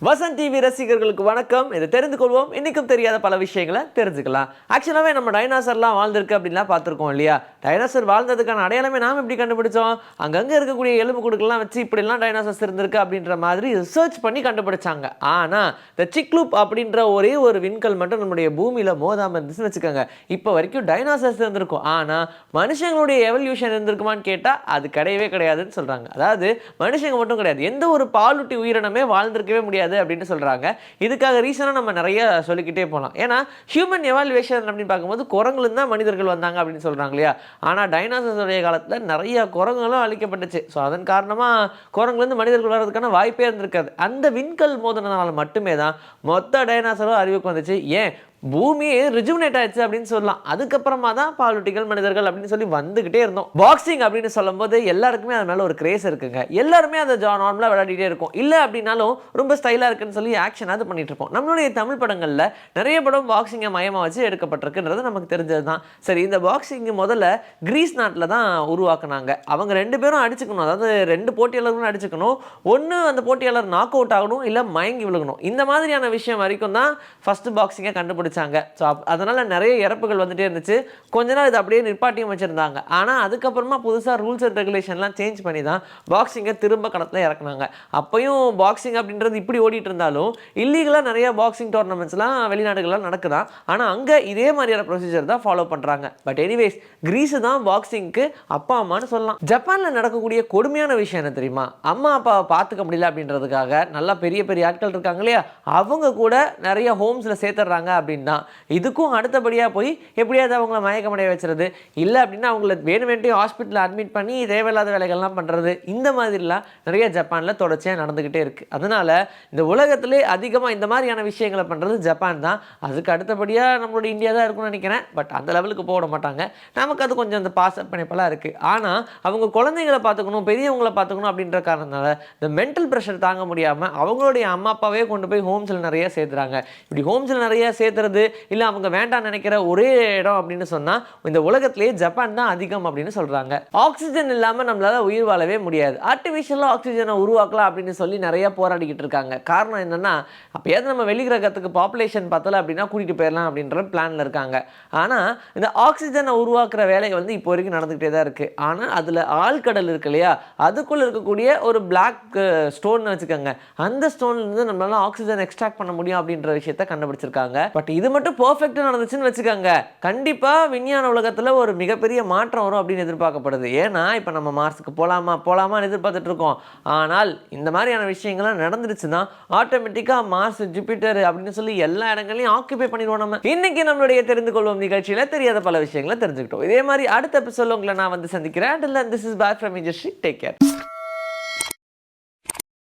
Vasanth TV ரசிகர்களுக்கு வணக்கம். இதை தெரிந்து கொள்வோம். இன்னைக்கும் தெரியாத பல விஷயங்களை தெரிஞ்சுக்கலாம். ஆக்சுவலாகவே நம்ம டைனாசர்லாம் வாழ்ந்திருக்கு அப்படின்லாம் பார்த்துருக்கோம் இல்லையா? டைனாசர் வாழ்ந்ததுக்கான அடையாளமே நாம் எப்படி கண்டுபிடிச்சோம்? அங்கங்கே இருக்கக்கூடிய எலும்பு குடுக்கெல்லாம் வச்சு இப்படிலாம் டைனாசர்ஸ் இருந்திருக்கு அப்படின்ற மாதிரி ரிசர்ச் பண்ணி கண்டுபிடிச்சாங்க. ஆனால் இந்த சிக்லூப் அப்படின்ற ஒரே ஒரு விண்கல் மட்டும் நம்முடைய பூமியில் மோதாமல் இருந்துச்சுன்னு வச்சுக்கோங்க, இப்போ வரைக்கும் டைனாசர்ஸ் இருந்திருக்கும். ஆனால் மனுஷங்களுடைய எவல்யூஷன் இருந்திருக்குமான்னு கேட்டால் அது கிடையவே கிடையாதுன்னு சொல்கிறாங்க. அதாவது மனுஷங்க மட்டும் கிடையாது, எந்த ஒரு பாலூட்டி உயிரினமே வாழ்ந்திருக்கவே முடியாது அப்படின்னு சொல்றாங்க. இதுக்காக ரீசனா நம்ம நிறைய சொல்லிக்கிட்டே போகலாம். ஏன்னா ஹியூமன் எவாலுவேஷன் அப்படின்னு பார்க்கும்போது குரங்குல தான் மனிதர்கள் வந்தாங்க அப்படின்னு சொல்றாங்க இல்லையா? ஆனால் டைனாசர்ஸோடைய காலத்தில் நிறைய குரங்குகளும் அழிக்கப்பட்டுச்சு. ஸோ அதன் காரணமாக குரங்குலேருந்து மனிதர்கள் வர்றதுக்கான வாய்ப்பே இருந்திருக்காது. அந்த விண்கல் மோதினால மட்டுமே தான் மொத்த டைனாசரும் அறிவுக்கு வந்துச்சு. ஏன் பூமியே ரிஜுமினேட் ஆயிடுச்சு அப்படின்னு சொல்லலாம். அதுக்கப்புறமா தான் பாலூட்டிகள் மனிதர்கள் அப்படின்னு சொல்லி வந்துகிட்டே இருந்தோம். பாக்ஸிங் அப்படின்னு சொல்லும் போது எல்லாருக்குமே அது மேலே ஒரு கிரேஸ் இருக்குங்க. எல்லாருமே அதை நார்மலாக விளையாடிட்டே இருக்கும். இல்லை அப்படின்னாலும் ரொம்ப ஸ்டைலாக இருக்குன்னு சொல்லி ஆக்ஷன் அது பண்ணிட்டு இருப்போம். நம்மளுடைய தமிழ் படங்களில் நிறைய படம் பாக்ஸிங்கை மையமாக வச்சு எடுக்கப்பட்டிருக்குன்றது நமக்கு தெரிஞ்சது தான். சரி, இந்த பாக்ஸிங் முதல்ல கிரீஸ் நாட்டில் தான் உருவாக்குனாங்க. அவங்க ரெண்டு பேரும் அடிச்சுக்கணும், அதாவது ரெண்டு போட்டியாளர்களும் அடிச்சுக்கணும். ஒன்று அந்த போட்டியாளர் நாக் அவுட் ஆகணும், இல்லை மயங்கி விழுகணும். இந்த மாதிரியான விஷயம் வரைக்கும் தான் ஃபர்ஸ்ட் பாக்ஸிங்கை கண்டுபிடிச்சாங்க. ஸோ அதனால் நிறைய இறப்புகள் வந்துட்டே இருந்துச்சு. கொஞ்ச நாள் இது அப்படியே நிற்பாட்டியும் வச்சுருந்தாங்க. ஆனால் அதுக்கப்புறமா புதுசாக ரூல்ஸ் அண்ட் ரெகுலேஷன்லாம் சேஞ்ச் பண்ணி தான் பாக்ஸிங்கை திரும்ப களத்தில் இறக்குனாங்க. அப்பையும் பாக்ஸிங் அப்படின்றது இப்படி ஓடிட்டு இருந்தாலும் இல்லீகலாக நிறைய பாக்ஸிங் டோர்னமெண்ட்ஸ்லாம் வெளிநாடுகள்லாம் நடக்குதான். ஆனால் அங்கே இதே மாதிரியான ப்ரொசீஜர் தான் ஃபாலோ பண்ணுறாங்க. பட் எனிவேஸ், கிரீஸு தான் பாக்ஸிங்க்கு அப்பா அம்மான்னு சொல்லலாம். ஜப்பானில் நடக்கக்கூடிய கொடுமையான விஷயம் என்ன தெரியுமா? அம்மா அப்பாவை பார்த்துக்க முடியல அப்படின்றதுக்காக நல்லா பெரிய பெரிய ஆட்கள் இருக்காங்க இல்லையா, அவங்க கூட நிறைய ஹோம்ஸில் சேர்த்துடுறாங்க அப்படின்னு தான். இதுக்கும் அடுத்தபடியாக போய் எப்படியாவது அவங்கள மயக்கமடைய வச்சுறது, இல்லை அப்படின்னா அவங்கள வேணுமென்றே ஹாஸ்பிட்டலில் அட்மிட் பண்ணி தேவையில்லாத வேலைகள்லாம் பண்ணுறது, இந்த மாதிரிலாம் நிறைய ஜப்பானில் தொடர்ச்சியாக நடந்துக்கிட்டே இருக்குது. அதனால் இந்த உலகத்திலே அதிகமாக இந்த மாதிரியான விஷயங்களை பண்ணுறது ஜப்பான் தான். அதுக்கு அடுத்தபடியாக நம்மளோட இந்தியா தான் இருக்கும்னு நினைக்கிறேன். பட் அந்த லெவலுக்கு போட மாட்டாங்க. நமக்கு அது கொஞ்சம் அந்த பாச பிணைப்பெல்லாம் இருக்குது. ஆனால் அவங்க குழந்தைங்களை பார்த்துக்கணும், பெரியவங்களை பார்த்துக்கணும் அப்படின்ற காரணத்தினால இந்த மென்டல் ப்ரெஷர் தாங்க முடியாமல் அவங்களுடைய அம்மா அப்பாவே கொண்டு போய் ஹோம்ஸில் நிறைய சேர்த்துறாங்க. இப்படி ஹோம்ஸில் நிறைய சேர்த்துறது இல்லை அவங்க வேண்டாம் நினைக்கிற ஒரே இடம் அப்படின்னு சொன்னால் இந்த உலகத்திலேயே ஜப்பான் தான் அதிகம் அப்படின்னு சொல்கிறாங்க. ஆக்சிஜன் இல்லாமல் நம்மளால உயிர் வாழவே முடியாது. ஆர்டிஃபிஷியலாக ஆக்சிஜனை உருவாக்கலாம் அப்படின்னு சொல்லி நிறைய போராடிக்கிட்டு இருக்காங்க. காரணம் என்னன்னா, அப்போயாவது நம்ம வெளிக்கிரகத்துக்கு பாப்புலேஷன் பத்தலை அப்படின்னா கூட்டிகிட்டு போயிடலாம் அப்படின்ற பிளானில் இருக்காங்க. ஆனால் இந்த ஆக்சிஜனை உருவாக்குற வேலை வந்து இப்போ வரைக்கும் நடந்துக்கிட்டே தான் இருக்குது. ஆனால் அதில் ஆழ்கடல் இருக்கு இல்லையா, அதுக்குள்ளே இருக்கக்கூடிய ஒரு பிளாக் ஸ்டோன் வச்சுக்கோங்க, அந்த ஸ்டோன்லேருந்து நம்மளால ஆக்சிஜன் எக்ஸ்ட்ராக்ட் பண்ண முடியும் அப்படின்ற விஷயத்தை கண்டுபிடிச்சிருக்காங்க. பட் இது மட்டும் பர்ஃபெக்டாக நடந்துச்சுன்னு வச்சுக்கோங்க, கண்டிப்பாக விஞ்ஞான உலகத்தில் ஒரு மிகப்பெரிய மாற்றம் வரும் அப்படின்னு எதிர்பார்க்கப்படுது. ஏன்னா இப்போ நம்ம மார்ஸுக்கு போகலாமான்னு எதிர்பார்த்துட்டு இருக்கோம். ஆனால் இந்த மாதிரியான விஷயங்கள்லாம் நடந்துருச்சுன்னா ஆட்டோமேட்டிக்காக மார்ஸ், ஜூபிட்டர் அப்படின்னு சொல்லி எல்லா இடங்களையும் ஆக்குபை பண்ணிடுவோம். நம்ம இன்னைக்கு நம்மளுடைய தெரிந்து கொள்வோம் நிகழ்ச்சியில் தெரியாத பல விஷயங்களை தெரிஞ்சுக்கிட்டோம். இதே மாதிரி அடுத்த எபிசோட்ல உங்களை நான் வந்து சந்திக்கிறேன். Until then, this is bye from me, Jashri. Take care.